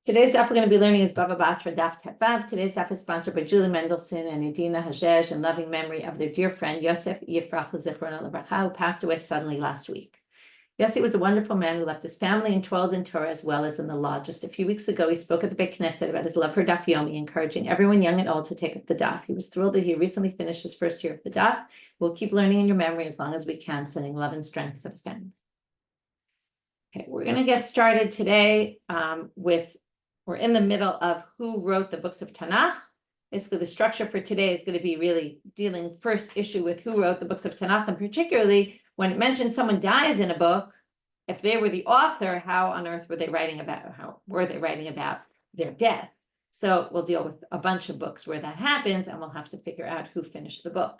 Today's daf we're going to be learning is Bava Batra daf Tevav. Today's daf is sponsored by Julie Mendelson and Edina Hajej in loving memory of their dear friend Yosef Yifrach Zichron Lebracha, who passed away suddenly last week. Yossi was a wonderful man who left his family enthralled in Torah as well as in the law. Just a few weeks ago, he spoke at the Beit Knesset about his love for daf Yomi, encouraging everyone young and old to take up the daf. He was thrilled that he recently finished his first year of the daf. We'll keep learning in your memory as long as we can, sending love and strength to the family. Okay, we're going to get started today we're in the middle of who wrote the books of Tanach. Basically, the structure for today is going to be really dealing first issue with who wrote the books of Tanach, and particularly when it mentions someone dies in a book, if they were the author, how on earth were they writing about their death? So we'll deal with a bunch of books where that happens, and we'll have to figure out who finished the book.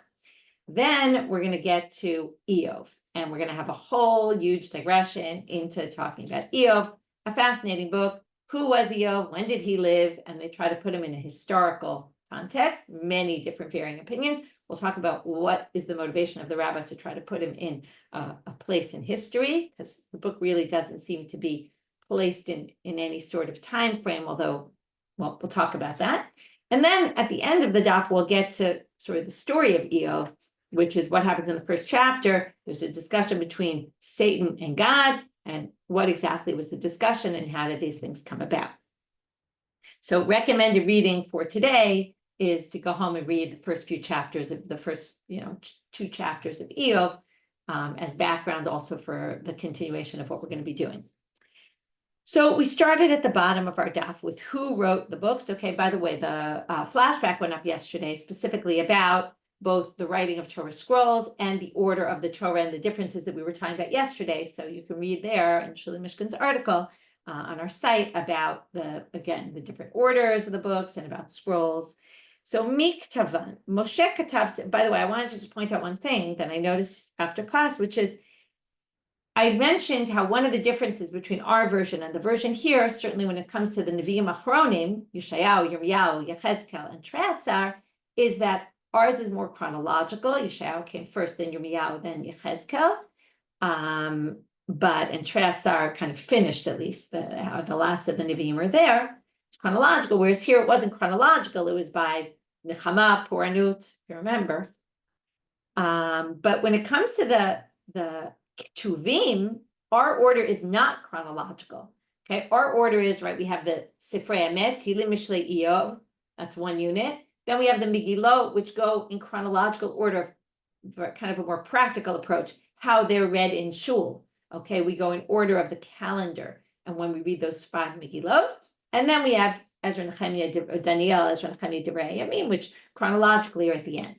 Then we're going to get to Iyov, and we're going to have a whole huge digression into talking about Iyov, a fascinating book. Who was Iyov? When did he live? And they try to put him in a historical context, many different varying opinions. We'll talk about what is the motivation of the rabbis to try to put him in a place in history, because the book really doesn't seem to be placed in any sort of time frame, although, well, we'll talk about that. And then at the end of the daf, we'll get to sort of the story of Iyov, which is what happens in the first chapter. There's a discussion between Satan and God, and what exactly was the discussion and how did these things come about. So recommended reading for today is to go home and read the first few chapters of the first, two chapters of Iyov as background also for the continuation of what we're going to be doing. So we started at the bottom of our daf with who wrote the books. Okay, by the way, the flashback went up yesterday specifically about both the writing of Torah scrolls and the order of the Torah and the differences that we were talking about yesterday. So you can read there in Shuli Mishkan's article on our site about the different orders of the books and about scrolls. So Miktavan, Moshe Katav, by the way, I wanted to just point out one thing that I noticed after class, which is I mentioned how one of the differences between our version and the version here, certainly when it comes to the Nevi'im Achronim, Yeshayahu, Yirmiyahu, Yechezkel, and Treasar, is that ours is more chronological. Yeshayahu came first, then Yirmiyahu, then Yechezkel. And Treasar kind of finished, at least the last of the Nevi'im are there. It's chronological, whereas here it wasn't chronological. It was by Nechama, Poranut, if you remember. But when it comes to the Ketuvim, our order is not chronological. Okay, our order is, right, we have the Sifrei Emet, Tilim Mishlei Iyov, that's one unit. Then we have the Megillot, which go in chronological order, for kind of a more practical approach, how they're read in Shul. Okay, we go in order of the calendar, and when we read those 5 Megillot, and then we have Ezra Nehemiah, Daniel, Ezra Nehemiah, Devrei Yamim, which chronologically are at the end.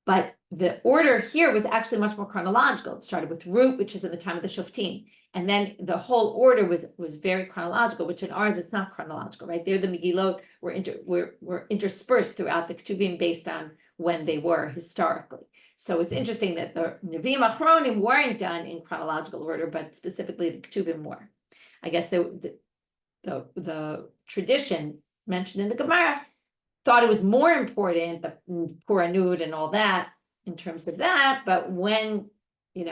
But the order here was actually much more chronological. It started with Ruth, which is in the time of the Shoftim. And then the whole order was very chronological, which in ours, it's not chronological, right? There, the Megillot were interspersed throughout the Ketuvim based on when they were historically. So it's interesting that the Nevi'im Achronim weren't done in chronological order, but specifically the Ketuvim were. I guess the tradition mentioned in the Gemara thought it was more important, the Puranut and all that, in terms of that, but when you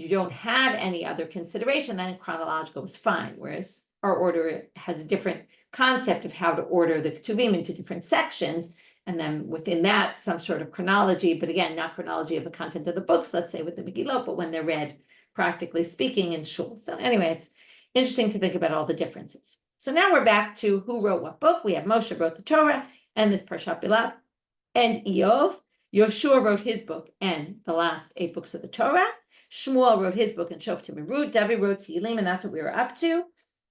don't have any other consideration, then chronological was fine, whereas our order has a different concept of how to order the Ketuvim into different sections, and then within that, some sort of chronology, but again, not chronology of the content of the books, let's say with the Megillot, but when they're read, practically speaking, in Shul. So anyway, it's interesting to think about all the differences. So now we're back to who wrote what book. We have Moshe wrote the Torah and this Parshat Bilad, and Iyov. Yoshua wrote his book and the last 8 books of the Torah. Shmuel wrote his book and Shoftim and Ruth. David wrote Tehillim, and that's what we were up to.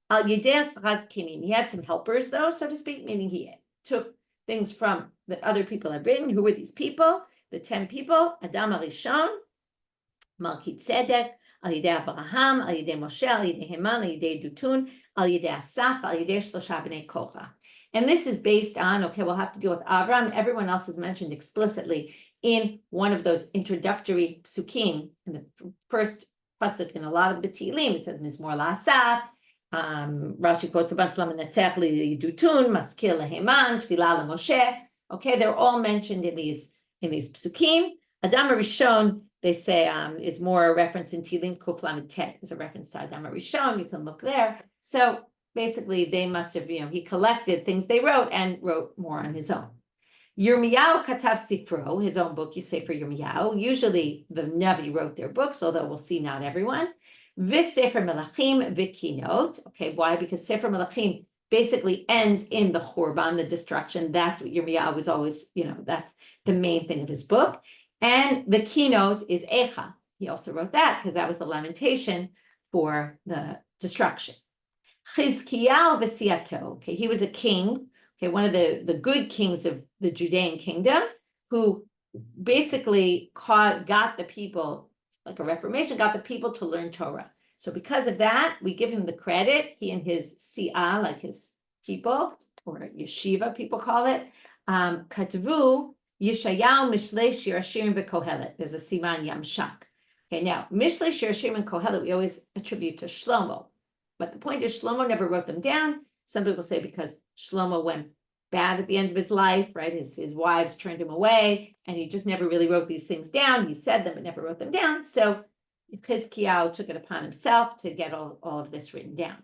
Al Yedei Tzachaz Kinim. He had some helpers, though, so to speak, meaning he took things from that other people had written. Who were these people? The 10 people: Adam Arishon, Malki Tzedek, Al Yedei Avraham, Al Yedei Moshe, Al Yedei Heman, Al Yedei Dutun, Al Yedei Asaf, Al Yedei Shlosha Bnei Korach. And this is based on, okay, we'll have to deal with Avram. Everyone else is mentioned explicitly in one of those introductory psukim. In the first pasuk in a lot of the Tehillim, it says Mizmor LaAsaf. Rashi quotes a bunch of Netzach LiDutun, Maskil LeHeman, Tfilah LeMoshe. Okay, they're all mentioned in these psukim. Adam Arishon, they say, is more a reference in Tehillim Kuf Lamed Tet, is a reference to Adam Arishon. You can look there. So basically, they must have, he collected things they wrote and wrote more on his own. Yirmiyahu katav sifro, his own book, you say for Yirmiyahu. Usually the Navi wrote their books, although we'll see not everyone. Vis Sefer Melachim v'kinot. Okay, why? Because Sefer Melachim basically ends in the Churban, the destruction. That's what Yirmiyahu was always, that's the main thing of his book. And the keynote is Echa. He also wrote that because that was the lamentation for the destruction. Chizkiyahu v'siato. Okay, he was a king. Okay, one of the good kings of the Judean kingdom, who basically got the people, like a reformation, got the people to learn Torah. So because of that, we give him the credit. He and his si'ah, like his people, or yeshiva, people call it, katvu Yeshayahu Mishlei Shir Hashirim v'Kohelet. There's a siman yamshak. Okay, now Mishlei Shir Hashirim and Kohelet we always attribute to Shlomo, but the point is Shlomo never wrote them down. Some people say because Shlomo went bad at the end of his life, right? His wives turned him away, and he just never really wrote these things down. He said them, but never wrote them down. So Chizkiyahu took it upon himself to get all of this written down.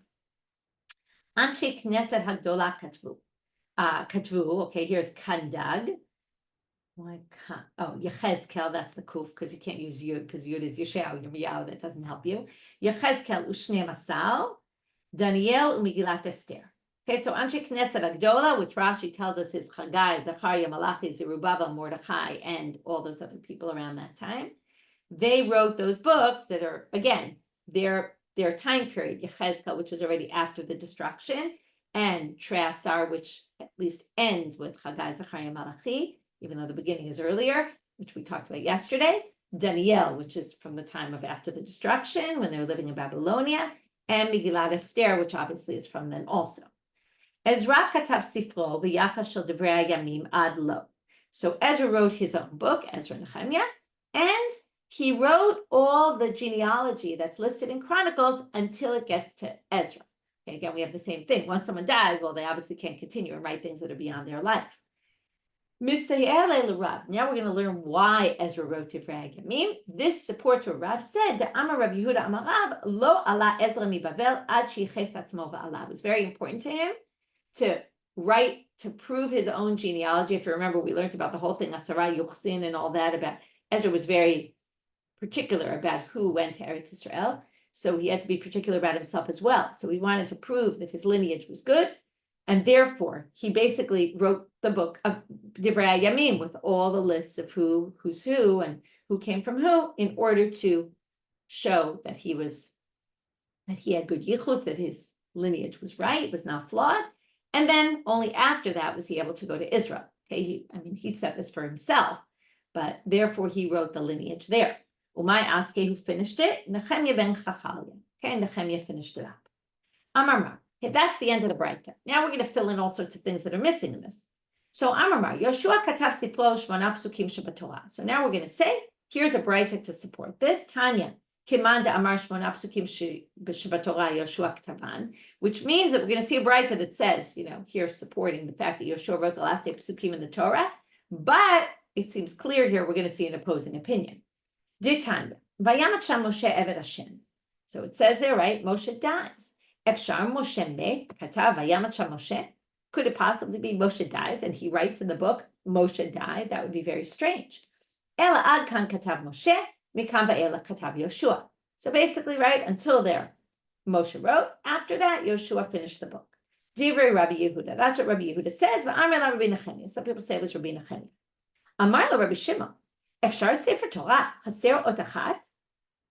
Anshe Knesset Hagdola Katvu. Katvu, okay, here's Kandag. Yechezkel, that's the kuf, because you can't use Yud, because Yud is Yeshayahu, Yirmiyahu, that doesn't help you. Yechezkel Ushne Masal, Daniel Umigillat Esther. Okay, so Anshe Knesset Agdola, which Rashi tells us is Chagai, Zachariah, Malachi, Zerubbabel, Mordechai, and all those other people around that time. They wrote those books that are, again, their time period, Yechezkel, which is already after the destruction, and Treasar, which at least ends with Chagai, Zachariah, Malachi, even though the beginning is earlier, which we talked about yesterday. Daniel, which is from the time of after the destruction, when they were living in Babylonia, and Megillat Esther, which obviously is from then also. Ezra katav sifro v'yachas shel divrei yamim ad lo. So Ezra wrote his own book, Ezra Nehemiah, and he wrote all the genealogy that's listed in Chronicles until it gets to Ezra. Okay, again, we have the same thing. Once someone dies, well, they obviously can't continue and write things that are beyond their life. Now we're going to learn why Ezra wrote Divrei Yamim. This supports what Rav said. Amar Rav Yehuda Amar Rav lo ala Ezra mi Bavel ad sheyiches atzmo va'ala. It was very important to him to write, to prove his own genealogy. If you remember, we learned about the whole thing, Asara Yuchsin and all that, about Ezra was very particular about who went to Eretz Israel. So he had to be particular about himself as well. So he wanted to prove that his lineage was good. And therefore, he basically wrote the book of Divrei Yamim with all the lists of who's who and who came from who, in order to show that he had good yichus, that his lineage was right, was not flawed. And then only after that was he able to go to Israel. Okay, he said this for himself, but therefore he wrote the lineage there. Umay Aske, who finished it, Nehemiah ben Chachalia. Okay, Nehemiah finished it up. Amar. Okay, that's the end of the Breita. Now we're going to fill in all sorts of things that are missing in this. So Amar, Yoshua katav siflo shmona psukim shebatorah. So now we're going to say, here's a Breita to support this. Tanya, kimanda amar shmona psukim shebatorah Yoshua katavan, which means that we're going to see a Breita that says, here supporting the fact that Yoshua wrote the last 8 psukim in the Torah, but it seems clear here we're going to see an opposing opinion. Ditanya, vayamat sham Moshe eved Hashem. So it says there, right? Moshe dies. Efshar Moshe met katav vayamat sham Moshe. Could it possibly be Moshe dies and he writes in the book Moshe died? That would be very strange. Ela ad kan katav Moshe mikam va'ela katav Yoshua. So basically, right, until there, Moshe wrote. After that, Yoshua finished the book. Divrei Rabbi Yehuda. That's what Rabbi Yehuda said. But Amar la Rabbi Nechemiah. Some people say it was Rabbi Nechemiah. Amar la Rabbi Shimon. Efshar Sefer Torah haser ot achat.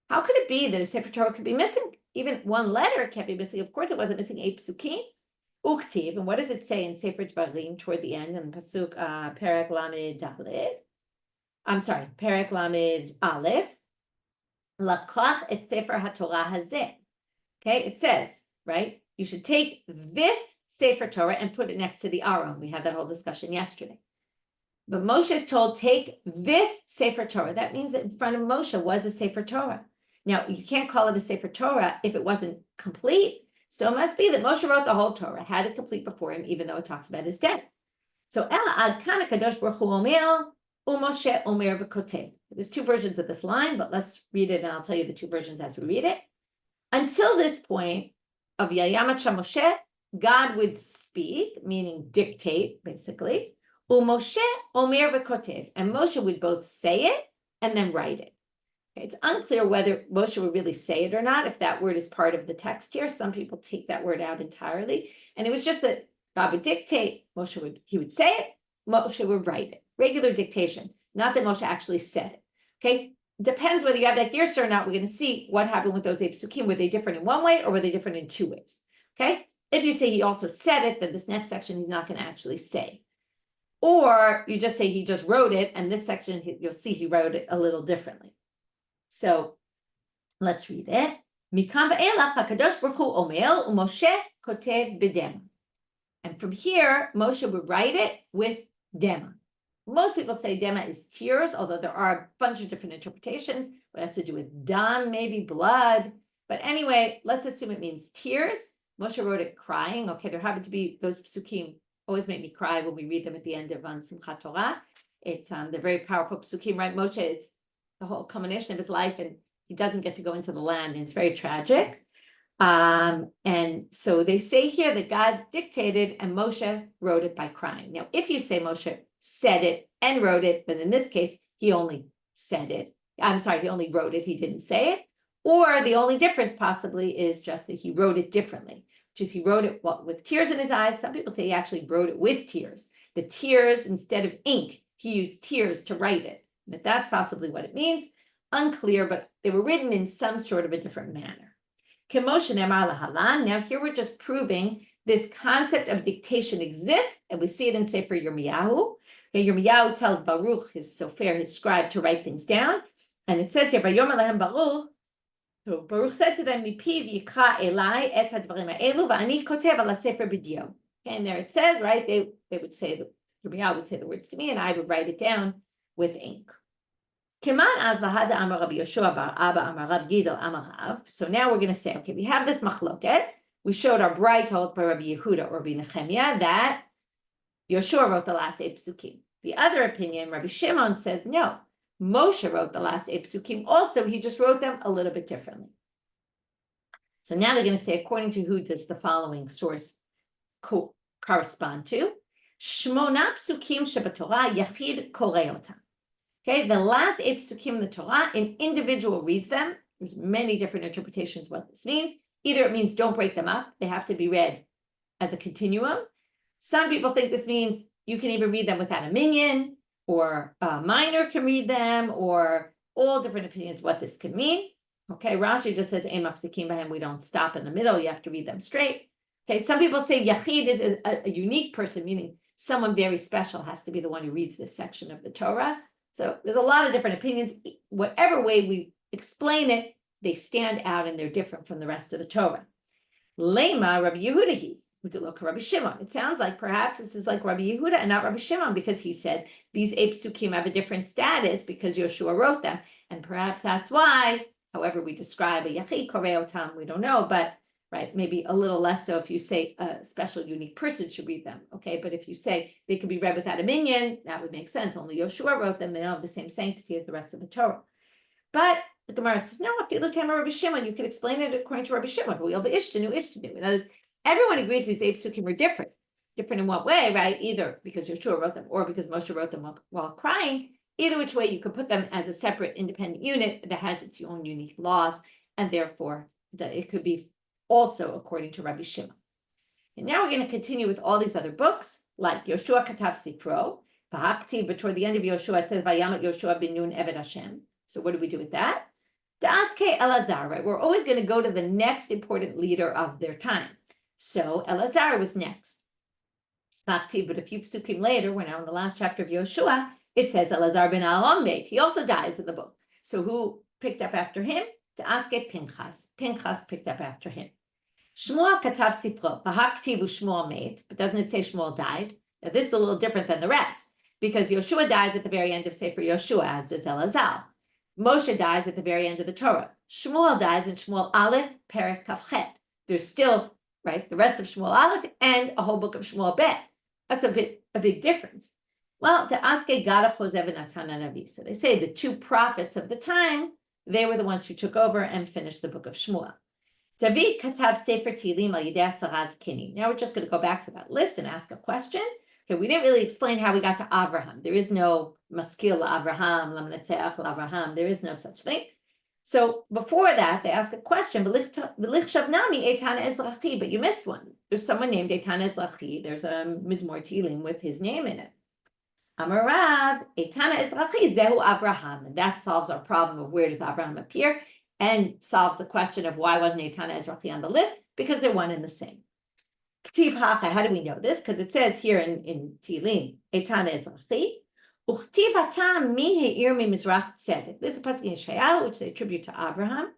How could it be that a Sefer Torah could be missing? Even one letter can't be missing. Of course, it wasn't missing 8 psukim. Uktiv, and what does it say in Sefer Dvarim toward the end in Pasuk Perek Lamed Daled? I'm sorry, Perek Lamed Aleph. Lakach et Sefer HaTorah hazeh. Okay, it says, right? You should take this Sefer Torah and put it next to the Aron. We had that whole discussion yesterday. But Moshe is told, take this Sefer Torah. That means that in front of Moshe was a Sefer Torah. Now, you can't call it a Sefer Torah if it wasn't complete. So it must be that Moshe wrote the whole Torah, had it complete before him, even though it talks about his death. So Ela ad kana kadosh baruch hu omer, u'Moshe omer v'kotev. There's 2 versions of this line, but let's read it, and I'll tell you the 2 versions as we read it. Until this point, of Yayamat Moshe, God would speak, meaning dictate, basically. Moshe Omer v'kotev, and Moshe would both say it and then write it. Okay, it's unclear whether Moshe would really say it or not, if that word is part of the text here. Some people take that word out entirely. And it was just that God would dictate, he would say it, Moshe would write it. Regular dictation, not that Moshe actually said it. Okay, depends whether you have that girsa or not. We're going to see what happened with those 8 psukim. Were they different in one way or were they different in 2 ways? Okay, if you say he also said it, then this next section he's not going to actually say. Or you just say he just wrote it, and this section you'll see he wrote it a little differently. So let's read it. Mikam va'elach hakadosh baruch hu omer u'Moshe kotev b'dema. And from here, Moshe would write it with dema. Most people say dema is tears, although there are a bunch of different interpretations. What has to do with dam, maybe blood. But anyway, let's assume it means tears. Moshe wrote it crying. Okay, there happen to be those psukim always make me cry when we read them at the end of Simchat Torah. It's they're very powerful psukim, right? Moshe, it's the whole culmination of his life, and he doesn't get to go into the land, and it's very tragic. And so they say here that God dictated and Moshe wrote it by crying. Now, if you say Moshe said it and wrote it, then in this case, he only said it. I'm sorry, he only wrote it, he didn't say it. Or the only difference possibly is just that he wrote it differently, which is he wrote it with tears in his eyes. Some people say he actually wrote it with tears. The tears, instead of ink, he used tears to write it. But that's possibly what it means. Unclear, but they were written in some sort of a different manner. Now here we're just proving this concept of dictation exists, and we see it in Sefer Yirmiyahu. Okay, Yirmiyahu tells Baruch, his sofer, his scribe, to write things down. And it says here, Vayomer lehem Baruch, so Baruch said to them, Mipiv yikra elai et hadvarim ha'elu va'ani kotev ala sefer b'dio. Okay, and there it says, right, they would say, Yirmiyahu would say the words to me, and I would write it down with ink. So now we're going to say, okay, we have this machloket. We showed our braytot by Rabbi Yehuda or Rabbi Nechemia that Yoshua wrote the last 8 psukim. The other opinion, Rabbi Shimon, says no. Moshe wrote the last 8 psukim also. He just wrote them a little bit differently. So now they're going to say, according to who does the following source correspond to? Shmona psukim shebatorah yachid koreotam. Okay, the last 8 psukim in the Torah, an individual reads them. There's many different interpretations what this means. Either it means don't break them up. They have to be read as a continuum. Some people think this means you can even read them without a minyan, or a minor can read them, or all different opinions what this could mean. Okay, Rashi just says, Ein mafsikim b'hem, we don't stop in the middle. You have to read them straight. Okay, some people say Yachid is a unique person, meaning someone very special has to be the one who reads this section of the Torah. So there's a lot of different opinions. Whatever way we explain it, they stand out and they're different from the rest of the Torah. Lema Rabbi Yehudahi, Rabbi Shimon. It sounds like perhaps this is like Rabbi Yehuda and not Rabbi Shimon, because he said these 8 psukim have a different status because Yoshua wrote them. And perhaps that's why, however we describe a Yachid Koreotam, we don't know, but right, maybe a little less so if you say a special, unique person should read them, okay? But if you say they could be read without a minyan, that would make sense. Only Yoshua wrote them. They don't have the same sanctity as the rest of the Torah. But the Gemara says, no, if you look at Rabbi Shimon, you could explain it according to Rabbi Shimon. In other words, everyone agrees these 8 psukim are different. Different in what way, right? Either because Yoshua wrote them or because Moshe wrote them while crying. Either which way, you could put them as a separate independent unit that has its own unique laws, and therefore it could be also according to Rabbi Shimon. And now we're going to continue with all these other books, like Yoshua Katav Sifro, V'haktiv, but toward the end of Yoshua, it says, Vayamat Yoshua bin Nun Eved Hashem. So what do we do with that? Da'aske Elazar, right? We're always going to go to the next important leader of their time. So Elazar was next. V'haktiv, but a few psukim later, we're now in the last chapter of Yoshua, it says Elazar ben Aaron. He also dies in the book. So who picked up after him? Da'aske Pinchas. Pinchas picked up after him. Shmuel katav sifro, v'haktivu Shmuel mate, but doesn't it say Shmuel died? Now this is a little different than the rest, because Yoshua dies at the very end of Sefer Yoshua, as does Elazar. Moshe dies at the very end of the Torah. Shmuel dies in Shmuel Aleph, Perek Kafchet. There's still, right, the rest of Shmuel Aleph and a whole book of Shmuel Bet. That's a big difference. Well, to Aske Gada Chosev and Natan Navi. So they say the 2 prophets of the time, they were the ones who took over and finished the book of Shmuel. David katav sefer Tehillim al yidei saraz kini. Now we're just going to go back to that list and ask a question. Okay, we didn't really explain how we got to Avraham. There is no maskil Avraham, lamnetzeach Avraham. There is no such thing. So before that, they ask a question. But you missed one. There's someone named Eitan Ezrachi. There's a Mizmor Tehillim with his name in it. Amarav Eitan Ezrachi Zehu Avraham, and that solves our problem of where does Avraham appear, and solves the question of why wasn't Eitan Ezrachi on the list, because they're one and the same. How do we know this? Because it says here in Tehillim, Eitan Ezrachi. This is a pasuk in Yeshayahu, which they attribute to Abraham,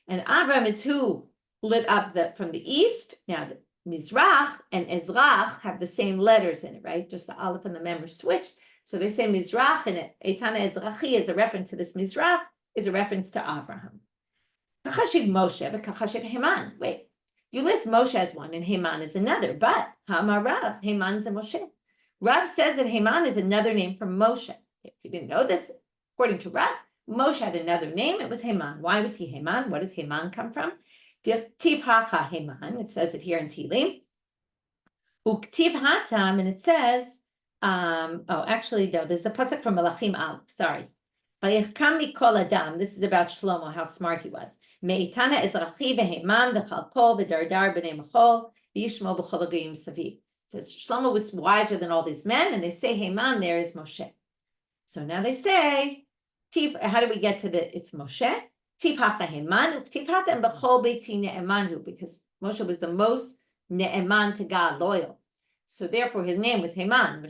and Abraham is who lit up from the east. Now, the Mizrach and Ezrach have the same letters in it, right? Just the Aleph and the Mem are switched. So they say Mizrach, and Eitan Ezrachi is a reference to this Mizrach, is a reference to Abraham. Kachashiv Moshe, but Kachashiv Haman. Wait, you list Moshe as one and Haman is another, but Hamarav, Haman's and Moshe. Rav says that Haman is another name for Moshe. If you didn't know this, according to Rav, Moshe had another name. It was Haman. Why was he Haman? What does Haman come from? Tiv hacha Haman. It says it here in Tehillim. Uktiv hatam, and it says, actually, no, there's a pasuk from Malachim Aleph. Sorry. Vayechkam mikol adam. This is about Shlomo, how smart he was. Meitana ezrachi v'Haman v'chalkol v'dardar b'nei machol v'yishmo b'chol ha'goyim saviv. It says Shlomo was wiser than all these men, and they say Haman there is Moshe. So now they say, how do we get to it's Moshe? Tifhacha Haman, Tifhata and B'chol Beiti Ne'emanhu, because Moshe was the most Ne'eman to God, loyal. So therefore his name was Haman,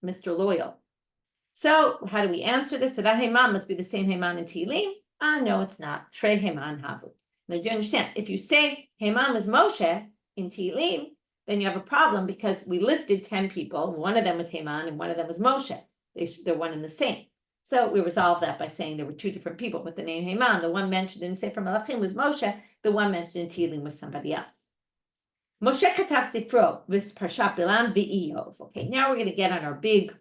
Mr. Loyal. So how do we answer this? So that Haman must be the same Haman in Tehillim? No, it's not. Trey Haman Havu. Now do you understand? If you say Haman was Moshe in Tehillim, then you have a problem because we listed 10 people. One of them was Haman and one of them was Moshe. They're one and the same. So we resolved that by saying there were two different people with the name Haman. The one mentioned in Sefer Malachim was Moshe. The one mentioned in Tehillim was somebody else. Moshe katav sifro vis parshat Bilam v'Iyov. Okay, now we're going to get on our big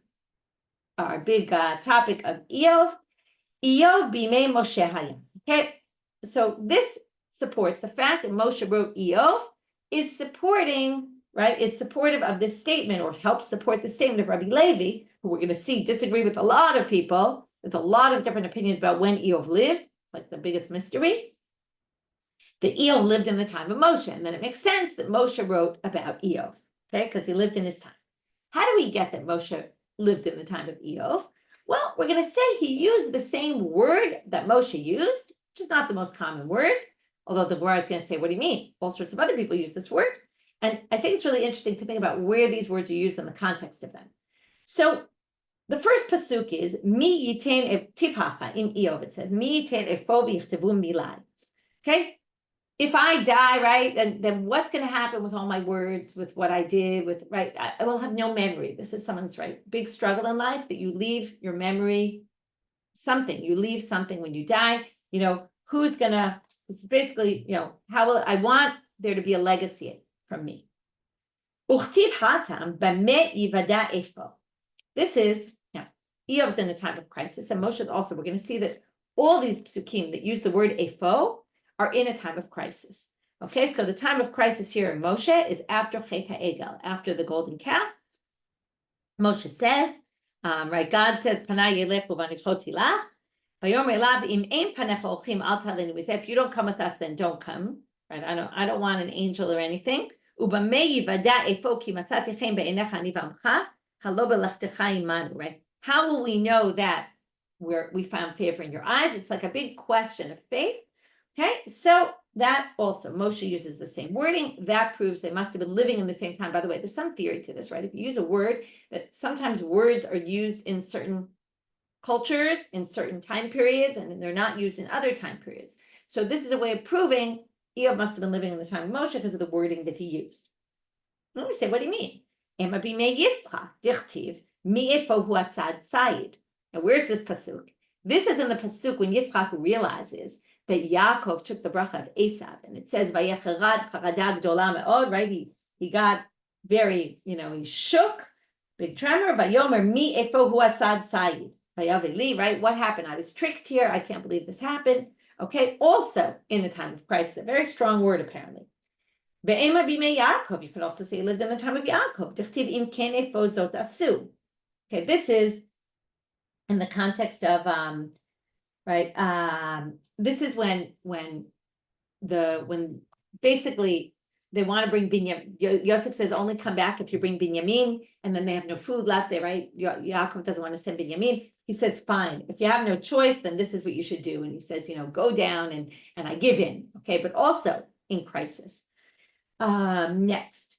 topic of Iyov. Iyov b'mei Moshe hayam. Okay, so this supports the fact that Moshe wrote Iyov is supportive of this statement, or helps support the statement of Rabbi Levi, who we're going to see disagree with a lot of people. There's a lot of different opinions about when Iyov lived, like the biggest mystery. That Iyov lived in the time of Moshe, and then it makes sense that Moshe wrote about Iyov, okay, because he lived in his time. How do we get that Moshe lived in the time of Iyov? Well, we're going to say he used the same word that Moshe used, which is not the most common word, although the Gemara is going to say, what do you mean? All sorts of other people use this word. And I think it's really interesting to think about where these words are used in the context of them. So the first pasuk is, Mi yitain tifhacha, in Iyov it says, Mi yitain efo v'yichtavu milai. Okay? If I die, right, then what's going to happen with all my words, with what I did, right? I will have no memory. This is someone's, right, big struggle in life, that you leave your memory something. You leave something when you die. You know, who's going to, this is basically, I want there to be a legacy from me. Uchtiv hatam b'meh yivada efo. This is, Iyov's in a time of crisis, and Moshe also, we're going to see that all these psukim that use the word efo are in a time of crisis. Okay, so the time of crisis here in Moshe is after Chet HaEgel, after the golden calf. Moshe says, right, God says, Panay yelech uvanichoti lach. Vayomer elav im ein panecha olchim al talinu. He said, if you don't come with us, then don't come. Right, I don't want an angel or anything. Ubamei yivada efo ki matzati chem be'enecha ani v'amcha halo belachtecha imanu. Right, how will we know that we found favor in your eyes? It's like a big question of faith. Okay, so that also, Moshe uses the same wording. That proves they must have been living in the same time. By the way, there's some theory to this, right? If you use a word, that sometimes words are used in certain cultures, in certain time periods, and they're not used in other time periods. So this is a way of proving Iyov must have been living in the time of Moshe because of the wording that he used. Let me say, what do you mean? Ema b'mei Yitzchak, dichtiv, mi'efo hu atzad sayid. Now, where's this pasuk? This is in the pasuk when Yitzchak realizes that Yaakov took the bracha of Esav, and it says, "Vayecharad charada gdola me'od." Right, he got very, he shook, big tremor. Vayomer mi efo hu atzad sayid. Vayaveli. Right, what happened? I was tricked here. I can't believe this happened. Okay, also in the time of Christ, a very strong word apparently. Be'ema b'mei Yaakov, you could also say he lived in the time of Yaakov. Dichtiv im ken efo zot asu. Okay, this is in the context of this is when basically they want to bring Binyamin. Yosef says, only come back if you bring Binyamin, and then they have no food left. Yaakov doesn't want to send Binyamin. He says, fine, if you have no choice, then this is what you should do. And he says, go down and I give in. Okay, but also in crisis. Next.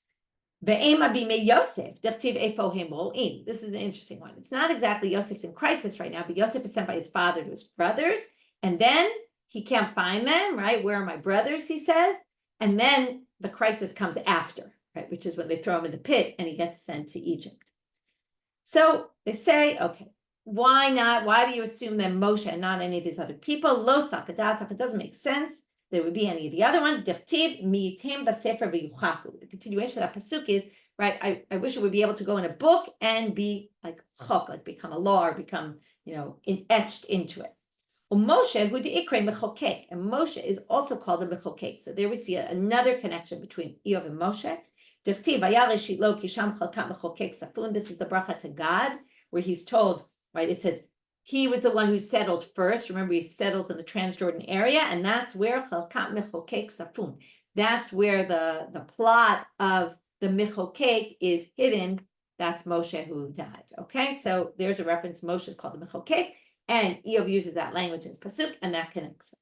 Yosef. This is an interesting one. It's not exactly Yosef's in crisis right now, but Yosef is sent by his father to his brothers, and then he can't find them, right? Where are my brothers, he says. And then the crisis comes after, right? Which is when they throw him in the pit and he gets sent to Egypt. So they say, okay, why not? Why do you assume that Moshe and not any of these other people? Lo sakadatach, it doesn't make sense. There would be any of the other ones. The continuation of that pasuk is, right, I wish it would be able to go in a book and be like chok, like become a law or become, etched into it. Moshe, who the ikre mechokek, and Moshe is also called a mechokek. So there we see another connection between Iyov and Moshe. This is the bracha to God, where he's told, right? It says he was the one who settled first. Remember, he settles in the Transjordan area, and that's where chalkat mechokek safun. That's where the plot of the mechokek is hidden. That's Moshe who died. Okay, so there's a reference. Moshe is called the mechokek. And Iyov uses that language in his pasuk, and that connects it.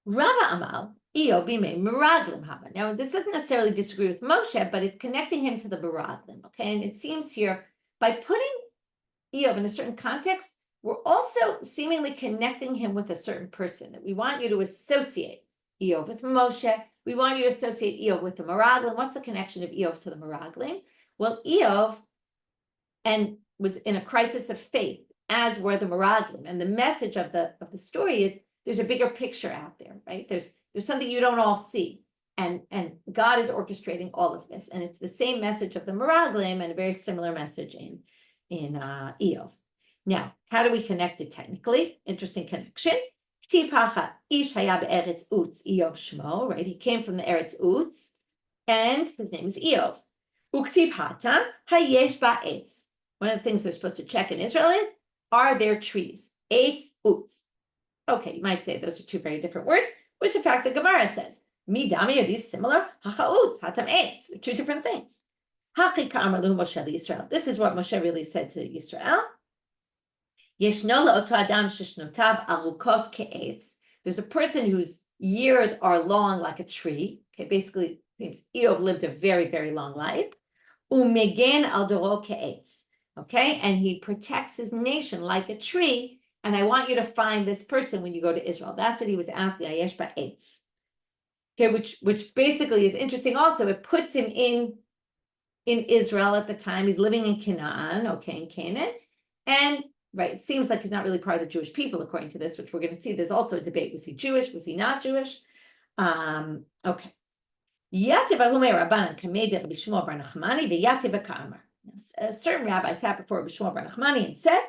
Rava Amal, Iyov bimei meraglim haba. Now, this doesn't necessarily disagree with Moshe, but it's connecting him to the meraglim. Okay, and it seems here by putting Iyov in a certain context, we're also seemingly connecting him with a certain person. That we want you to associate Iyov with Moshe. We want you to associate Iyov with the meraglim. What's the connection of Iyov to the meraglim? Well, Iyov was in a crisis of faith, as were the meraglim. And the message of the story is there's a bigger picture out there, right? There's something you don't all see. And God is orchestrating all of this. And it's the same message of the meraglim and a very similar message in Iyov. Now, how do we connect it technically? Interesting connection. Right? He came from the Eretz Utz, and his name is Iyov. One of the things they're supposed to check in Israel is, are there trees? Eitz, utz. Okay, you might say those are two very different words, which in fact the Gemara says. Midami, are these similar? Hacha utz, hatam eitz. Two different things. Hachi ka'amalu Moshe Yisrael. This is what Moshe really said to Yisrael. Yeshno le'oto adam sheshnotav arukot ke'etz. There's a person whose years are long like a tree. Okay, basically, Iyov lived a very, very long life. Umegen al doro ke'etz. Okay, and he protects his nation like a tree. And I want you to find this person when you go to Israel. That's what he was asking. Ayesh ba'etz. Okay, which basically is interesting. Also, it puts him in Israel at the time. He's living in Canaan. Okay, in Canaan, and right, it seems like he's not really part of the Jewish people, according to this, which we're going to see. There's also a debate: was he Jewish? Was he not Jewish? Okay. Yativ alume Rabbanit kamei Bishmo bar Nachmani ve'yativ ka'amar. A certain rabbi sat before Bishmo bar Nachmani and said,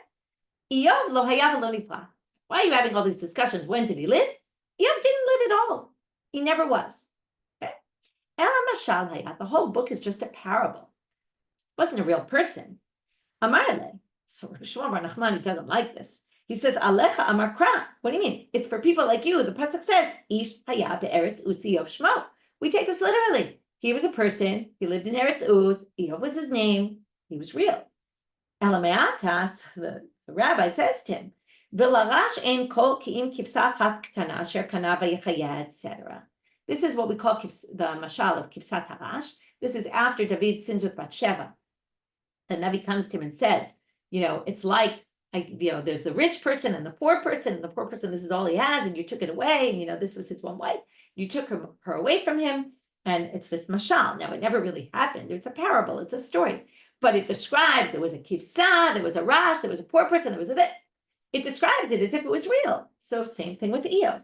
Iyov lo haya lo nifra. Why are you having all these discussions? When did he live? Iyov didn't live at all. He never was. Okay. Ela mashal haya. The whole book is just a parable. It wasn't a real person. Amarle. So Bishmo bar Nachmani doesn't like this. He says, Alecha amar kra. What do you mean? It's for people like you. The pasuk said, Ish haya be'eretz utz Iyov shmo. We take this literally. He was a person. He lived in Eretz Utz. Iyov was his name. He was real. Elameatas, the rabbi says to him, V'larash ein kol ki'im kivsa chat ktana asher kana v'yechaya, etc. This is what we call the mashal of kivsat harash. This is after David sins with Bathsheba. The Navi comes to him and says, it's like, there's the rich person and the poor person, this is all he has, and you took it away, and this was his one wife. You took her away from him, and it's this mashal. Now, it never really happened. It's a parable. It's a story. But it describes there was a kivsa, there was a rash, there was a poor person, there was a bit. It describes it as if it was real. So same thing with Iyov,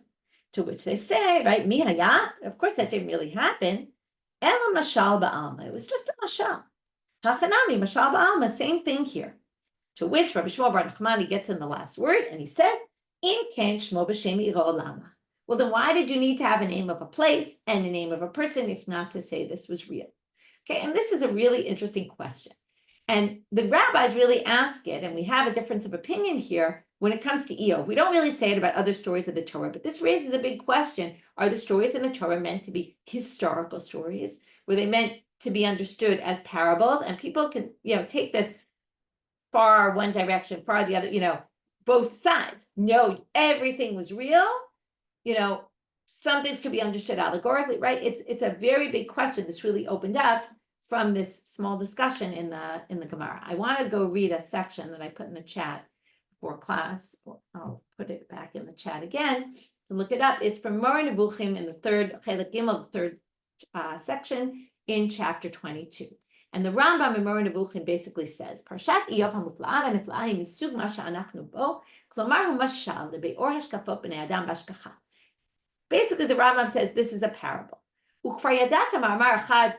to which they say, right, mihaya, of course that didn't really happen. Ela mashal ba'alma. It was just a mashal. Hachanami, mashal ba'alma, same thing here. To which Rabbi Shmuel bar Nachmani gets in the last word, and he says, Well, then why did you need to have a name of a place and a name of a person if not to say this was real? Okay, and this is a really interesting question. And the rabbis really ask it, and we have a difference of opinion here when it comes to Iyov. We don't really say it about other stories of the Torah, but this raises a big question. Are the stories in the Torah meant to be historical stories? Were they meant to be understood as parables? And people can, take this far one direction, far the other, both sides. No, everything was real. Some things could be understood allegorically, right? It's a very big question that's really opened up from this small discussion in the Gemara. I want to go read a section that I put in the chat for class. I'll put it back in the chat again to look it up. It's from Moreh Nevuchim in the third Chelik Gimel, the third section in chapter 22. And the Rambam in Moreh Nevuchim basically says, Parshat Iyov hamufla'a v'nefla'a hi misug ma she'anachnu bo, klomar hu mashal lebe'or hashkafot b'nei adam b'ashkacha. Basically, the Rambam says this is a parable. Ukvar yadata ma'amar echad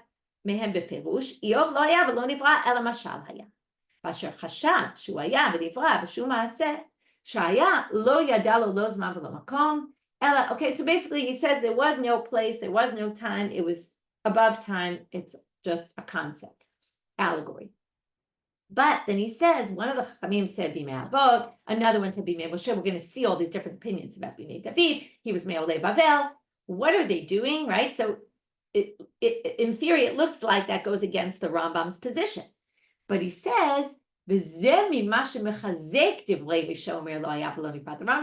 mehem befirush, Iyov lo haya v'lo nivra ela mashal haya. V'asher chashav shu haya v'nivra v'shu ma'aseh, shaya lo yada lo zman v'lo makom. Ela, okay, so basically he says there was no place, there was no time, it was above time, it's just a concept, allegory. But then he says, one of the Chachamim said Bimei Avot, another one said Bimei Moshe. We're going to see all these different opinions about Bimei David. He was Me'olei Bavel. What are they doing, right? So in theory, it looks like that goes against the Rambam's position. But he says, the Rambam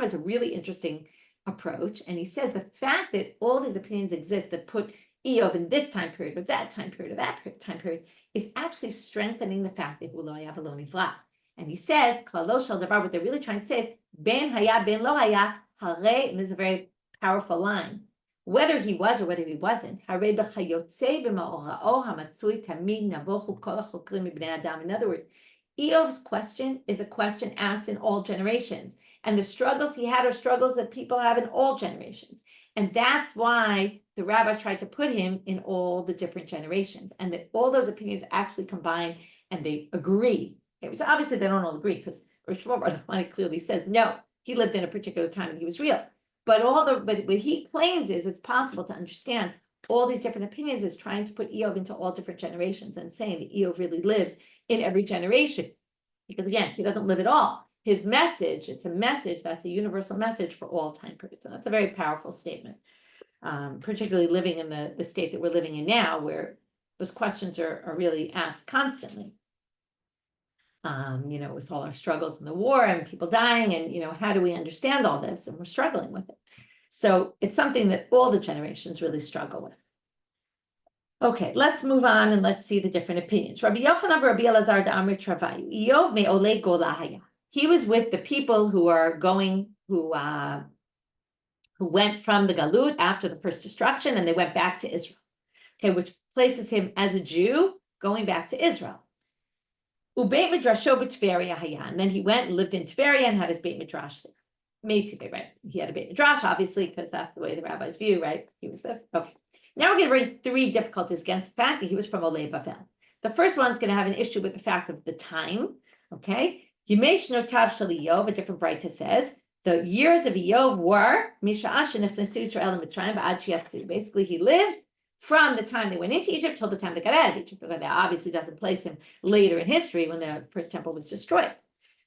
has a really interesting approach. And he says the fact that all these opinions exist that put Iyov in this time period, or that time period, or that time period, is actually strengthening the fact that Hu lo haya v'lo nivra. And he says, klalo shel davar, what they're really trying to say is, ben haya, ben lo haya, hare, and this is a very powerful line, whether he was or whether he wasn't, hare b'chayotze b'ma'ora'o hamatzui tamid navochu kol hachokrim mibnei adam. In other words, Iyov's question is a question asked in all generations. And the struggles he had are struggles that people have in all generations. And that's why the rabbis tried to put him in all the different generations, and that all those opinions actually combine and they agree. Okay, which obviously they don't all agree, because Rosh Hashanah clearly says, no, he lived in a particular time and he was real. But what he claims is it's possible to understand all these different opinions is trying to put Iyov into all different generations and saying that Iyov really lives in every generation. Because again, he doesn't live at all. His message, it's a message that's a universal message for all time periods. And that's a very powerful statement, particularly living in the state that we're living in now, where those questions are really asked constantly. With all our struggles in the war and people dying, and how do we understand all this? And we're struggling with it. So it's something that all the generations really struggle with. Okay, let's move on and let's see the different opinions. Rabbi Yochanan Rabbi Elazar da'amri travayu, Iyov me'olei gola haya. He was with the people who went from the Galut after the first destruction, and they went back to Israel. Okay, which places him as a Jew going back to Israel. Ubeit midrasho b'Tveria haya, and then he went and lived in Tveria and had his Beit Midrash there. Meitive, right? He had a Beit Midrash, obviously, because that's the way the rabbis view, right? He was this. Okay. Now we're going to bring three difficulties against the fact that he was from Olei Bavel. The first one's going to have an issue with the fact of the time. Okay. Yimesh notav shel Iyov, a different Braita says, the years of Iyov were Misha'ah shenichnasu Yisrael Mitzrayim v'ad sheyatzu. Basically, he lived from the time they went into Egypt till the time they got out of Egypt. Because that obviously doesn't place him later in history when the first temple was destroyed.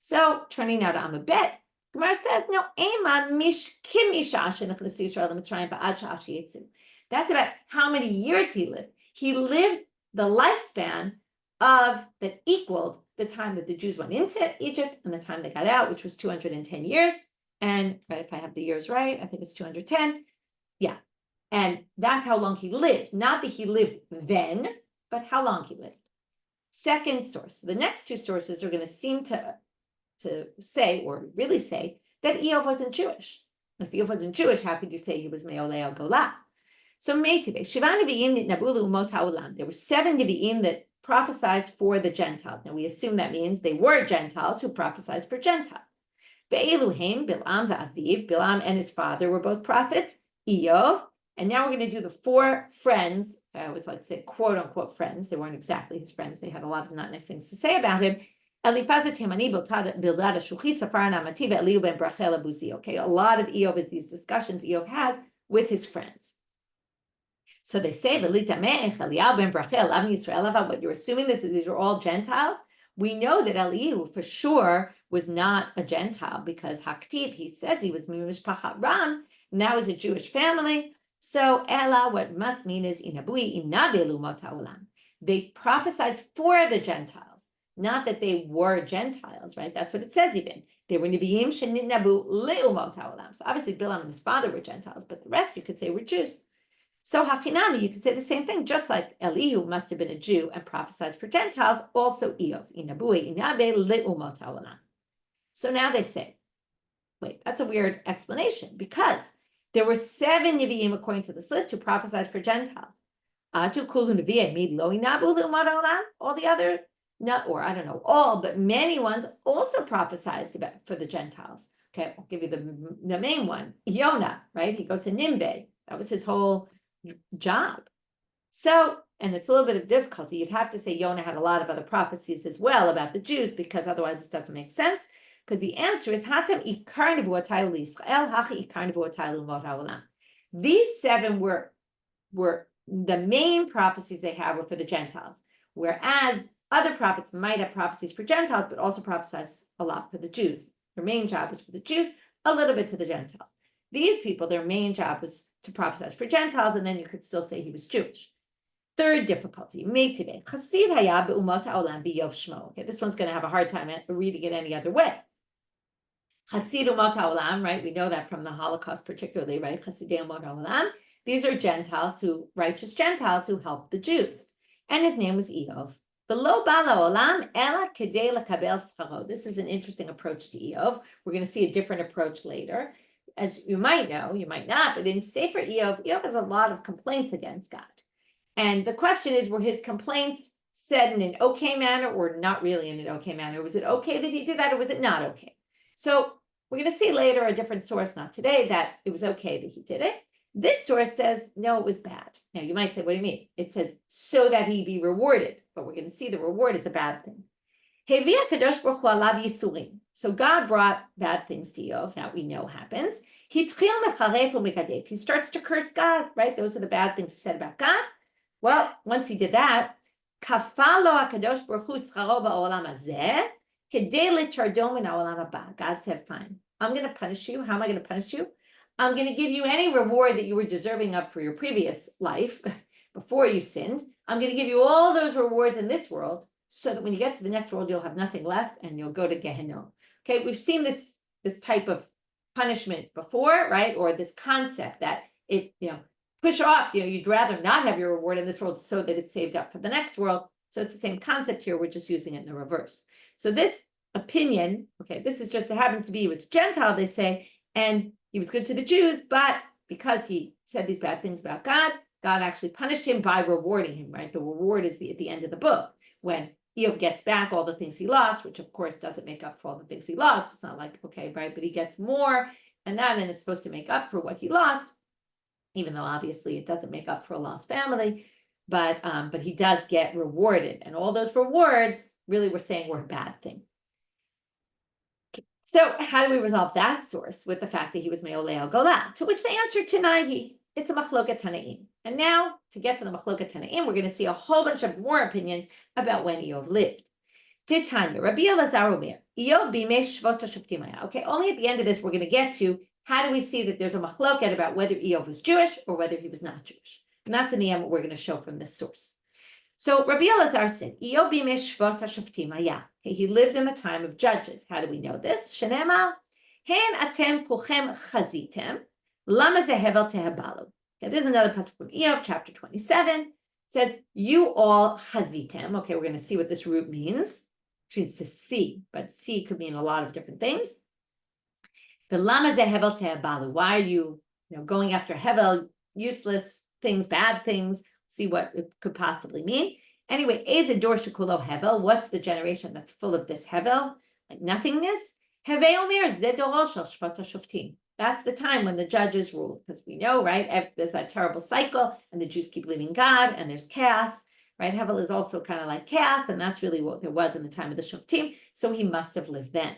So, turning now to Amabet, Gemara says, no, Ema mish kim Misha'ah shenichnasu Yisrael Mitzrayim v'ad sheyatzu. That's about how many years he lived. He lived the lifespan of that equaled the time that the Jews went into Egypt and the time they got out, which was 210 years. And if I have the years right, I think it's 210. Yeah. And that's how long he lived. Not that he lived then, but how long he lived. Second source. The next two sources are going to seem to say, or really say, that Iyov wasn't Jewish. If Iyov wasn't Jewish, how could you say he was Me'olei al Golah? So Meitive, Shiva Nevi'im nitnabulu umot ha'olam. There were 7 Nevi'im that prophesied for the Gentiles. Now we assume that means they were Gentiles who prophesied for Gentiles. Be'eluhem, Bilam va'aviv, Bilam and his father were both prophets, Iyov. And now we're going to do the 4 friends. I always like to say quote unquote friends. They weren't exactly his friends. They had a lot of not nice things to say about him. Okay, a lot of Iyov is these discussions Iyov has with his friends. So they say, what you're assuming these are all Gentiles. We know that Elihu for sure was not a Gentile because Haktib, he says he was Mishpachat Ram, and that was a Jewish family. So Ella, what must mean is they prophesied for the Gentiles, not that they were Gentiles, right? That's what it says even. They were Nevi'im shenitnabu le'umot ha'olam. So obviously Bilam and his father were Gentiles, but the rest you could say were Jews. So Hakinami, you could say the same thing, just like Elihu must have been a Jew and prophesied for Gentiles, also Iyov. So now they say, wait, that's a weird explanation because there were 7 Nevi'im according to this list who prophesied for Gentiles. All the other, not, or I don't know, all, but many ones also prophesied for the Gentiles. Okay, I'll give you the main one, Yonah, right? He goes to Nineveh. That was his whole job. So, and it's a little bit of difficulty. You'd have to say Yonah had a lot of other prophecies as well about the Jews, because otherwise this doesn't make sense. Because the answer is these 7 were the main prophecies they had were for the Gentiles, whereas other prophets might have prophecies for Gentiles, but also prophesies a lot for the Jews. Their main job was for the Jews, a little bit to the Gentiles. These people, their main job was to prophesy for Gentiles, and then you could still say he was Jewish. Third difficulty, okay, this one's going to have a hard time reading it any other way. Right? We know that from the Holocaust, particularly, right? These are Gentiles righteous Gentiles who helped the Jews. And his name was Iyov. This is an interesting approach to Iyov. We're going to see a different approach later. As you might know, you might not, but in Sefer Iyov has a lot of complaints against God. And the question is, were his complaints said in an okay manner or not really in an okay manner? Was it okay that he did that or was it not okay? So we're going to see later a different source, not today, that it was okay that he did it. This source says, no, it was bad. Now you might say, what do you mean? It says, so that he be rewarded, but we're going to see the reward is a bad thing. So God brought bad things to Iyov. That we know happens. He starts to curse God, right? Those are the bad things he said about God. Well, once he did that, God said, fine, I'm going to punish you. How am I going to punish you? I'm going to give you any reward that you were deserving of for your previous life before you sinned. I'm going to give you all those rewards in this world, so that when you get to the next world, you'll have nothing left and you'll go to Gehenna. Okay, we've seen this type of punishment before, right? Or this concept that push off, you'd rather not have your reward in this world so that it's saved up for the next world. So it's the same concept here. We're just using it in the reverse. So this opinion, okay, this is just, it happens to be he was Gentile, they say, and he was good to the Jews, but because he said these bad things about God, God actually punished him by rewarding him, right? The reward is at the end of the book, when Iyov gets back all the things he lost, which of course doesn't make up for all the things he lost. It's not like, okay, right, but he gets more, and it's supposed to make up for what he lost, even though obviously it doesn't make up for a lost family, but he does get rewarded, and all those rewards really we're saying were a bad thing. So how do we resolve that source with the fact that he was Me'olei Golah? To which they answer Tanai. It's a machloket Tanaim. And now, to get to the machloket Tanaim, we're going to see a whole bunch of more opinions about when Iyov lived. Titanya, Rabbi Elazar Omer, Iyov bimei shvot hashoftim haya. Okay, only at the end of this we're going to get to how do we see that there's a machloket about whether Iyov was Jewish or whether he was not Jewish. And that's in the end what we're going to show from this source. So Rabbi Elazar said, Iyov bimei shvot hashoftim haya. He lived in the time of judges. How do we know this? Shenema, hen atem kulchem chazitem. Okay, there's another passage from Iyov, chapter 27. It says, you all chazitem. Okay, we're going to see what this root means. It means to see, but see could mean a lot of different things. Why are you, going after hevel, useless things, bad things? See what it could possibly mean. Anyway, ezedor shekulo hevel. What's the generation that's full of this hevel, like nothingness? Heve omer zedor shel shvat hashoftim. That's the time when the judges ruled, because we know, right, there's that terrible cycle, and the Jews keep leaving God, and there's chaos. right? Hevel is also kind of like cats, and that's really what there was in the time of the Shoftim, so he must have lived then.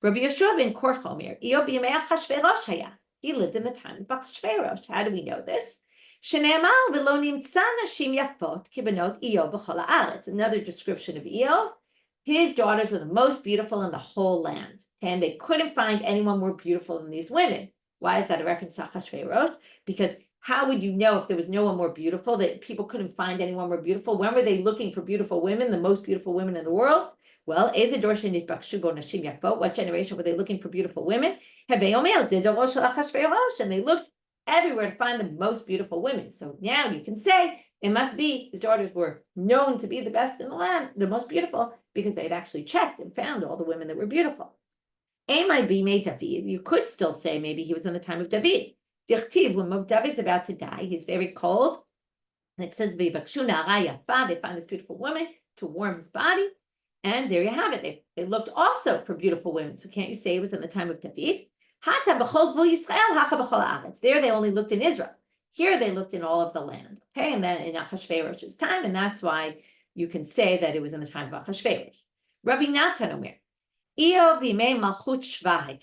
Rabbi Yeshua ben Korchomer, Iyov b'yamei Achashverosh haya. He lived in the time of Achashverosh. How do we know this? Shene'emar v'lo nimtza nashim yafot ki benot Iyov b'chol haaretz. Another description of Iyov. His daughters were the most beautiful in the whole land, and they couldn't find anyone more beautiful than these women. Why is that a reference to Achashverosh? Because how would you know if there was no one more beautiful, that people couldn't find anyone more beautiful? When were they looking for beautiful women, the most beautiful women in the world? Well, what generation were they looking for beautiful women? And they looked everywhere to find the most beautiful women. So now you can say it must be his daughters were known to be the best in the land, the most beautiful, because they'd actually checked and found all the women that were beautiful. You could still say maybe he was in the time of David. When David's about to die, he's very cold. And it says, they find this beautiful woman to warm his body. And there you have it. They looked also for beautiful women. So can't you say it was in the time of David? There they only looked in Israel. Here they looked in all of the land. Okay, and then in Achashverosh's time, and that's why you can say that it was in the time of Achashverosh. Rabbi Natan Omer, Iyov b'imei Malchut Shva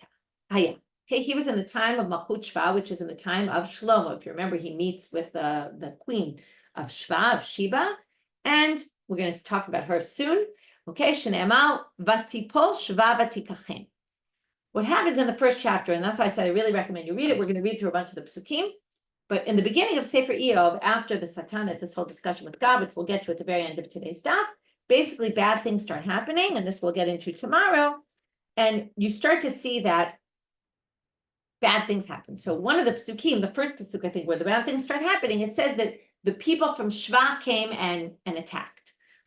haya. Okay, he was in the time of Malchut Shva, which is in the time of Shlomo. If you remember, he meets with the queen of Shva, of Sheba, and we're going to talk about her soon. Okay, Shene'emar vatipol Shva vatikachem. What happens in the first chapter, and that's why I said I really recommend you read it. We're going to read through a bunch of the psukim, but in the beginning of Sefer Iyov, after the Satanet, this whole discussion with God, which we'll get to at the very end of today's daf, basically bad things start happening, and this we'll get into tomorrow, and you start to see that bad things happen. So one of the psukim, the first psuk, I think, where the bad things start happening, it says that the people from Shva came and attacked.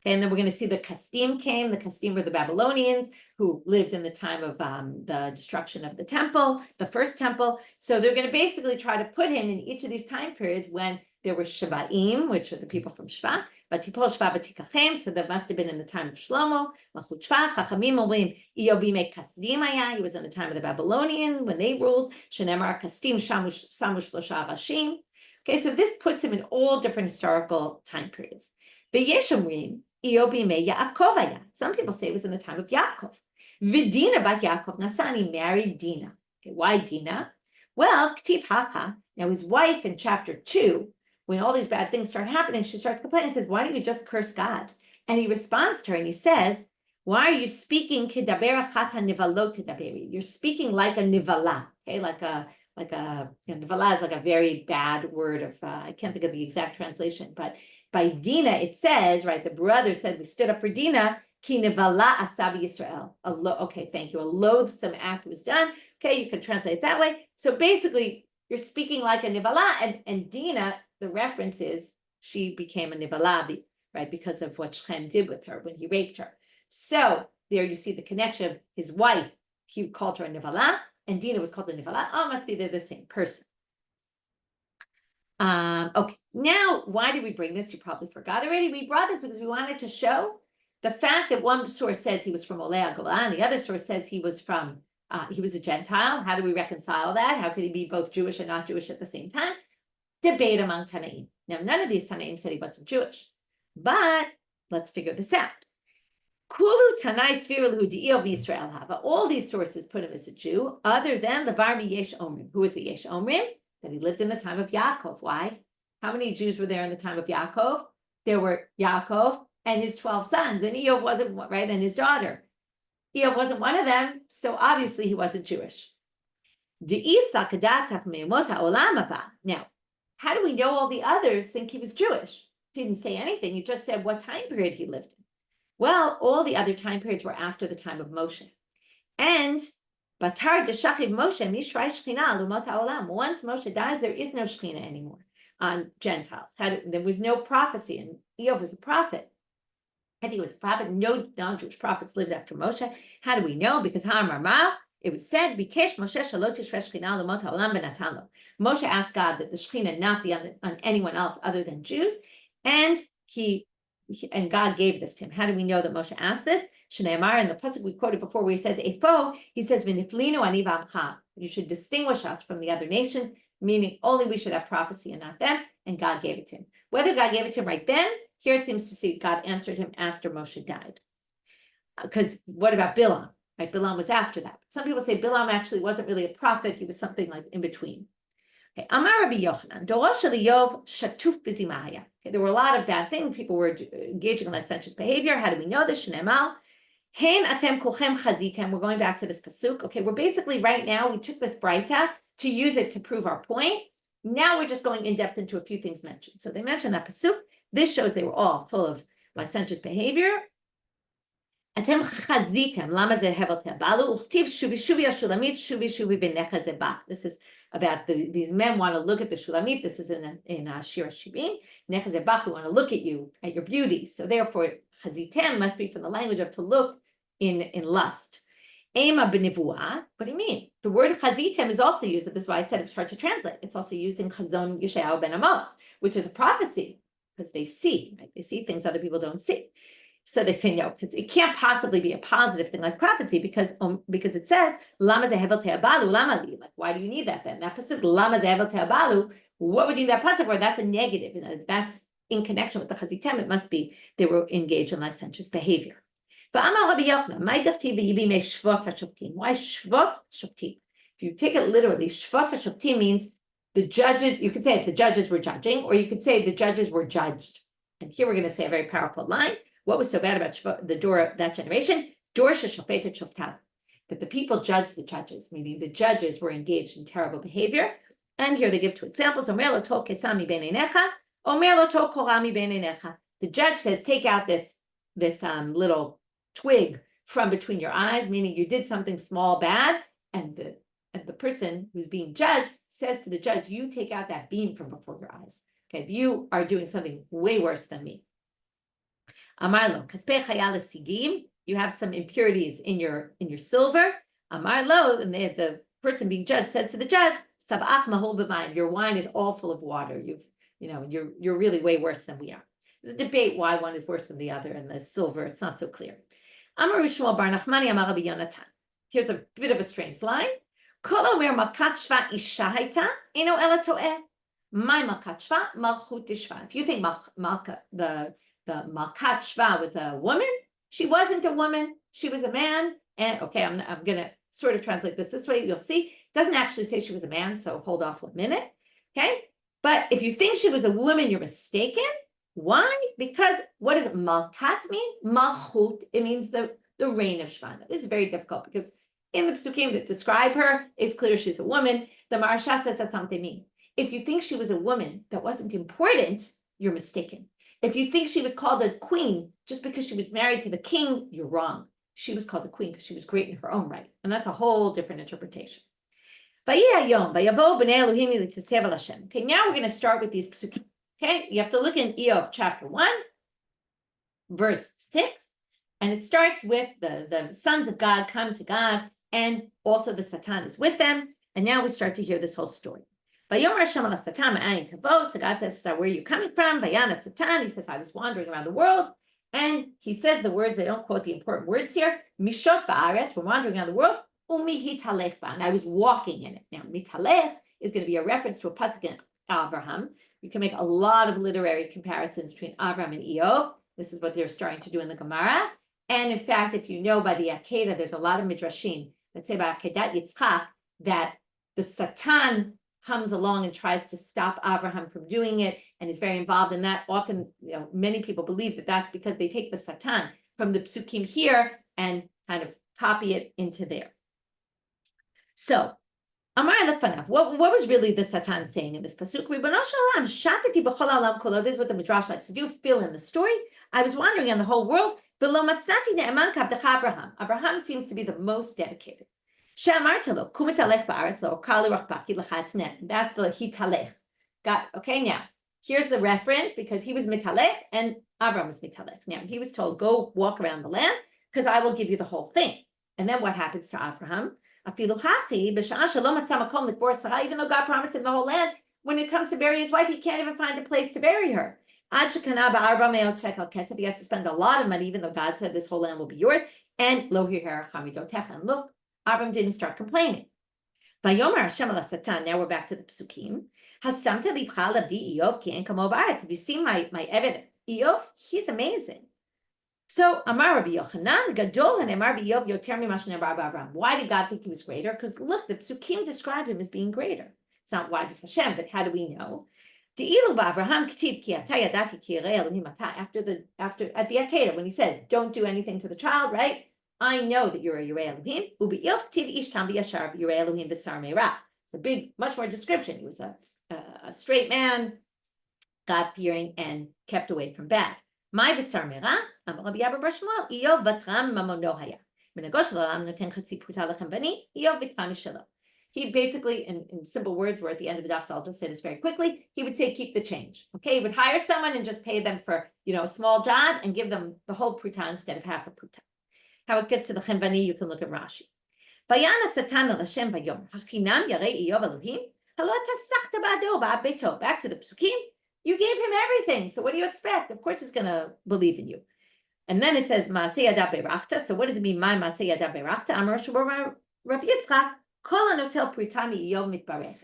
Okay, and then we're going to see the Kasdim came. The Kasdim were the Babylonians who lived in the time of the destruction of the temple, the first temple. So they're going to basically try to put him in each of these time periods when there were Shvaim, which are the people from Shva, Vatipol Shva Vatikachem, so that must have been in the time of Shlomo, Malchut Shva, Chachamim Omrim, Iyov b'imei Kasdim haya, he was in the time of the Babylonian when they ruled, Shenemar Kasdim Samu Shlosha Rashim. Okay, so this puts him in all different historical time periods. V'yesh omrim, Iyov b'imei Yaakov haya. Some people say it was in the time of Yaakov. V'Dina bat Yaakov Nasani married Dina. Okay, why Dina? Well, K'tiv Hacha, now his wife in chapter 2, when all these bad things start happening, she starts complaining and says, why don't you just curse God? And he responds to her and he says, why are you speaking kedaber achat hanivalot tedaberi? You're speaking like a nivala, okay, like a nivala is like a very bad word of, I can't think of the exact translation, but by Dina, it says, right, the brother said, we stood up for Dina, ki nivala asabi Yisrael. Okay, thank you. A loathsome act was done. Okay, you can translate it that way. So basically, you're speaking like a nivala, and Dina, the reference is she became a nivala, right, because of what Shem did with her when he raped her. So there you see the connection of his wife. He called her a nivala, and Dina was called a nivala. Oh, must be they're the same person. Okay, now why did we bring this? You probably forgot already. We brought this because we wanted to show the fact that one source says he was from Olei Golan, the other source says he was from he was a Gentile. How do we reconcile that? How could he be both Jewish and not Jewish at the same time? Debate among Tanaim. Now, none of these Tanaim said he wasn't Jewish, but let's figure this out. Kulu Tanai Svirul Iyov Yisrael Hava. All these sources put him as a Jew, other than the Varmi Yesh Omrim. Who is the Yesh Omrim? That he lived in the time of Yaakov. Why? How many Jews were there in the time of Yaakov? There were Yaakov and his 12 sons, and Iyov wasn't, right, and his daughter. Iyov wasn't one of them, so obviously he wasn't Jewish. Now, how do we know all the others think he was Jewish? Didn't say anything. He just said what time period he lived in. Well, all the other time periods were after the time of Moshe. And Batra deshachiv Moshe mishrai shchina lumot haolam. Once Moshe dies, there is no shchina anymore on Gentiles. There was no prophecy, and Iyov was a prophet. I think he was a prophet. No non-Jewish prophets lived after Moshe. How do we know? Because it was said, Bikesh Moshe shalot tishresh shchina lumot haolam v'natan lo. Moshe asked God that the shchina not be on anyone else other than Jews, and God gave this to him. How do we know that Moshe asked this? Shneimar, in the pasuk we quoted before, where he says, "Efo," he says, "V'niflinu ani v'amcha." You should distinguish us from the other nations, meaning only we should have prophecy and not them. And God gave it to him. Whether God gave it to him right then Here it seems to see God answered him after Moshe died. Because what about Bilam? Right, Bilam was after that. Some people say Bilam actually wasn't really a prophet. He was something like in between. Okay, Amar Rabbi Yochanan, Dorosh Iyov shatuf b'zimahaya. Okay, there were a lot of bad things. People were engaging in licentious behavior. How do we know this? Shnemal, hein atem kulchem chazitem. We're going back to this pasuk. Okay, we're basically right now, we took this braita to use it to prove our point. Now we're just going in depth into a few things mentioned. So they mentioned that pasuk. This shows they were all full of licentious behavior. Atem chazitem, lama ze hevel te'abalu, uchtiv shuvi shuvi ashulamit, shuvi shuvi b'necha ze bach. This is about these men want to look at the shulamit. This is in Shiur Shivim. Necha ze bach, we want to look at you, at your beauty. So therefore, chazitem must be from the language of to look in lust. Ema b'nivuah, what do you mean? The word chazitem is also used, this is why I said it's hard to translate. It's also used in Chazon Yeshayahu ben Amos, which is a prophecy, because they see, right? They see things other people don't see. So they say no, because it can't possibly be a positive thing like prophecy, because it said lama zehevel te'abalu lama li. Like, why do you need that then? That pasuk lama zehevel te'abalu. What would you need that pasuk for? That's a negative, and that's in connection with the chazitem. It must be they were engaged in licentious behavior. Why shvot shoptim? If you take it literally, shvot shoptim means the judges. You could say the judges were judging, or you could say the judges were judged. And here we're going to say a very powerful line. What was so bad about the Dor, that generation? Dor sheshofetet shoftav, that the people judged the judges, meaning the judges were engaged in terrible behavior. And here they give two examples. Omer lo tol kesam mibein einecha, omer lo tol korah mibein einecha. The judge says, take out this little twig from between your eyes, meaning you did something small bad, and the person who's being judged says to the judge, you take out that beam from before your eyes. Okay, you are doing something way worse than me. Amarlo, kaspei chayal sigim. You have some impurities in your silver. Amarlo, and the person being judged says to the judge, sabach mahol b'mayim. Your wine is all full of water. You're really way worse than we are. There's a debate why one is worse than the other, and the silver, it's not so clear. Amar Shmuel bar Nachmani amar Rabbi Yonatan. Here's a bit of a strange line. Kol omer malkat shva isha hayta eno ela to'eh. My malkat shva malchut tishva. If you think the Malkat Shva was a woman, she wasn't a woman, she was a man. And okay, I'm going to sort of translate this way. You'll see, it doesn't actually say she was a man, so hold off 1 minute. Okay, but if you think she was a woman, you're mistaken. Why? Because what does Malkat mean? Malchut, it means the reign of Shva. This is very difficult because in the psukim that describe her, it's clear she's a woman. The Maharsha says that's not what they mean. If you think she was a woman that wasn't important, you're mistaken. If you think she was called a queen just because she was married to the king, you're wrong. She was called a queen because she was great in her own right. And that's a whole different interpretation. Okay, now we're going to start with these psukim. Okay, you have to look in Iyov chapter 1, verse 6. And it starts with the sons of God come to God, and also the Satan is with them. And now we start to hear this whole story. So God says, where are you coming from? Vayana Satan. He says, I was wandering around the world. And he says the words, they don't quote the important words here. Mishot ba'aret, we're wandering around the world. Umihitalech ba, and I was walking in it. Now, mitalech is going to be a reference to a pasuk in Avraham. You can make a lot of literary comparisons between Avraham and Iyov. This is what they're starting to do in the Gemara. And in fact, if you know by the Akedah, there's a lot of midrashim that say by Akedat Yitzchak that the Satan comes along and tries to stop Avraham from doing it, and is very involved in that. Often, many people believe that that's because they take the Satan from the psukim here and kind of copy it into there. So, Amar lefanav, what was really the Satan saying in this pasuk? Ribono shel olam, shatati b'chol ha'olam kolo. This is what the Midrash likes to do, fill in the story. I was wandering on the whole world. V'lo matzati ne'eman kavdach Avraham. Avraham seems to be the most dedicated. That's the hitalech. Okay, now here's the reference, because he was mitalech and Avram was mitalech. Now he was told, go walk around the land because I will give you the whole thing. And then what happens to Avraham? Even though God promised him the whole land, when it comes to bury his wife, he can't even find a place to bury her. He has to spend a lot of money, even though God said this whole land will be yours. And look, Avram didn't start complaining. Vayomer Hashem ala Satan. Now we're back to the psukim. Hasamta libcha labdi Iyov ki en kamo ba'aretz. Have you seen my Eved Iyov, he's amazing. So Amar Rabbi Yochanan, Gadol Amar Iyov Yoter Mimah Shenemar B'Avram. Why did God think he was greater? Because look, the Psukim describe him as being greater. It's not why did Hashem, but how do we know? After at the Akedah, when he says, don't do anything to the child, right? I know that you're a Yirei Elohim. It's a big, much more description. He was a straight man, God-fearing, and kept away from bad. My V'sar Meira, Amar Rabbi Abba bar Shmuel, Iyov Batra mamono haya. Menagosh l'olam noten chatzi pruta lechem bani, Iyov b'tva mishelo. He basically, in simple words, we're at the end of the daf, so I'll just say this very quickly. He would say, keep the change. Okay, he would hire someone and just pay them for, a small job and give them the whole pruta instead of half a pruta. How it gets to the chembani, you can look at Rashi. Vayana Satan el Hashem vayom, hachinam yarei Iyov Elohim, halo tasachta ba'ado ba'ad beito. Back to the psukim, you gave him everything, so what do you expect? Of course he's going to believe in you. And then it says, Maaseh yadav be'rachta. So what does it mean, my Maaseh yadav be'rachta? Amar Rav Yitzchak,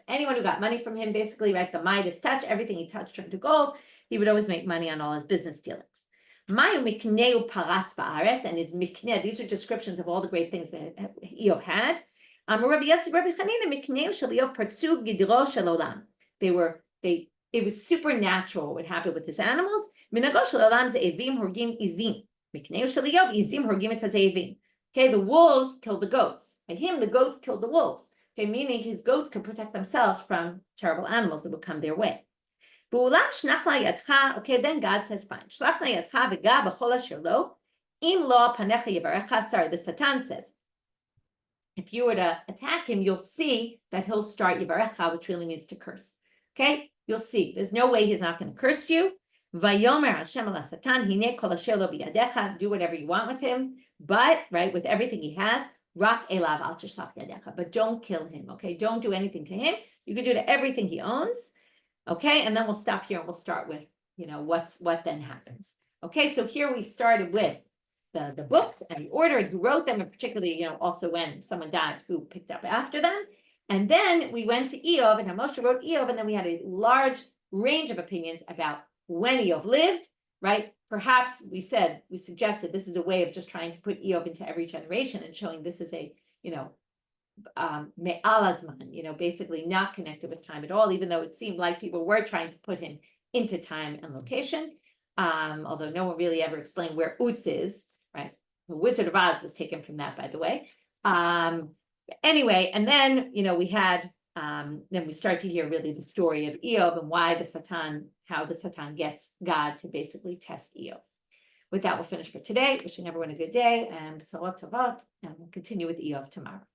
anyone who got money from him, basically, right, the Midas touch, everything he touched turned to gold. He would always make money on all his business dealings. And his mikneh, these are descriptions of all the great things that Iyov had. It was supernatural what happened with his animals. Okay, the wolves killed the goats. By him, the goats killed the wolves. Okay, meaning his goats could protect themselves from terrible animals that would come their way. Okay, then God says, fine. Sorry, the Satan says, if you were to attack him, you'll see that he'll start Yivarecha, which really means to curse. Okay, you'll see. There's no way he's not going to curse you. Vayomer Hashem ala Satan, hine kol asher lo biyadecha, do whatever you want with him, but, right, with everything he has, rak elav al tishlach yadecha, but don't kill him, okay? Don't do anything to him. You could do to everything he owns, okay? And then we'll stop here and we'll start with, what then happens. Okay, so here we started with the books and the order and who wrote them, and particularly, also when someone died, who picked up after them. And then we went to Iyov, and how Moshe wrote Iyov, and then we had a large range of opinions about when Iyov lived, right? Perhaps we suggested this is a way of just trying to put Iyov into every generation and showing this is a, me'alazman, basically not connected with time at all, even though it seemed like people were trying to put him into time and location. Although no one really ever explained where Utz is, right? The Wizard of Oz was taken from that, by the way. Anyway, and then, we had, then we start to hear really the story of Iyov and how the Satan gets God to basically test Iyov. With that, we'll finish for today. Wishing everyone a good day and B'sorot Tovot, and we'll continue with Iyov tomorrow.